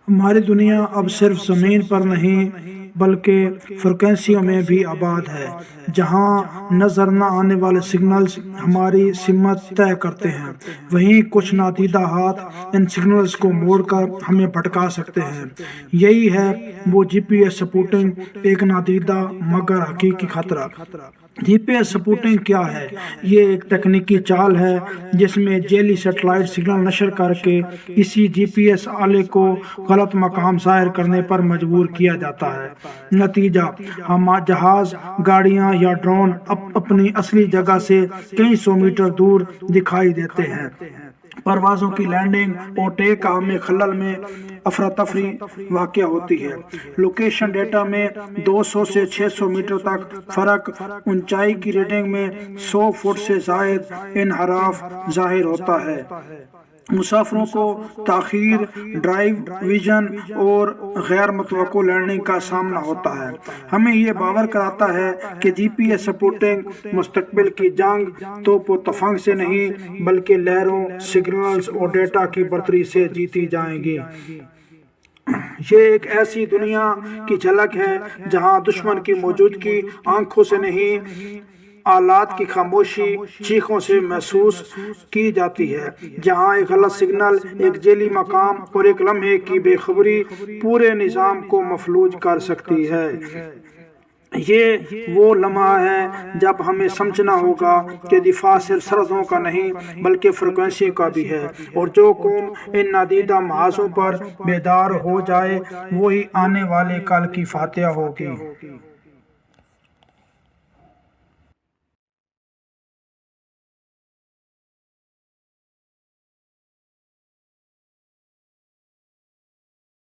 ہماری دنیا اب صرف زمین پر نہیں بلکہ فریکوینسیوں میں بھی آباد ہے، جہاں نظر نہ آنے والے سگنلز ہماری سمت طے کرتے ہیں، وہیں کچھ نادیدہ ہاتھ ان سگنلز کو موڑ کر ہمیں بھٹکا سکتے ہیں۔ یہی ہے وہ جی پی ایس سپوٹنگ، ایک نادیدہ مگر حقیقی خطرہ۔ جی پی ایس سپوٹنگ کیا ہے؟ یہ ایک تکنیکی چال ہے جس میں ذیلی سیٹلائٹ سگنل نشر کر کے کسی جی پی ایس آلے کو غلط مقام ظاہر کرنے پر مجبور کیا جاتا ہے۔ نتیجہ، ہم جہاز، گاڑیاں یا ڈرون اپنی اصلی جگہ سے کئی سو میٹر دور دکھائی دیتے ہیں۔ پروازوں کی لینڈنگ اور ٹیک آف میں خلل میں افراتفری واقع ہوتی ہے۔ لوکیشن ڈیٹا میں 200 سے 600 میٹر تک فرق، اونچائی کی ریڈنگ میں 100 فٹ سے زائد انحراف ظاہر ہوتا ہے۔ مسافروں کو تاخیر، ڈرائیو ویژن اور غیر متوقع لینڈنگ کا سامنا ہوتا ہے۔ ہمیں یہ باور کراتا ہے کہ جی پی ایس سپوٹنگ مستقبل کی جنگ توپ و تفنگ سے نہیں بلکہ لہروں، سگنلز اور ڈیٹا کی برتری سے جیتی جائیں گی۔ یہ ایک ایسی دنیا کی جھلک ہے جہاں دشمن کی موجودگی آنکھوں سے نہیں، آلات کی خاموشی، چیخوں سے محسوس کی جاتی ہے، جہاں ایک غلط سگنل، ایک ذیلی مقام اور ایک لمحے کی بے خبری پورے نظام کو مفلوج کر سکتی ہے۔ یہ وہ لمحہ ہے جب ہمیں سمجھنا ہوگا کہ دفاع صرف سرحدوں کا نہیں بلکہ فریکوینسی کا بھی ہے، اور جو قوم ان نادیدہ محاذوں پر بیدار ہو جائے وہی آنے والے کل کی فاتحہ ہوگی۔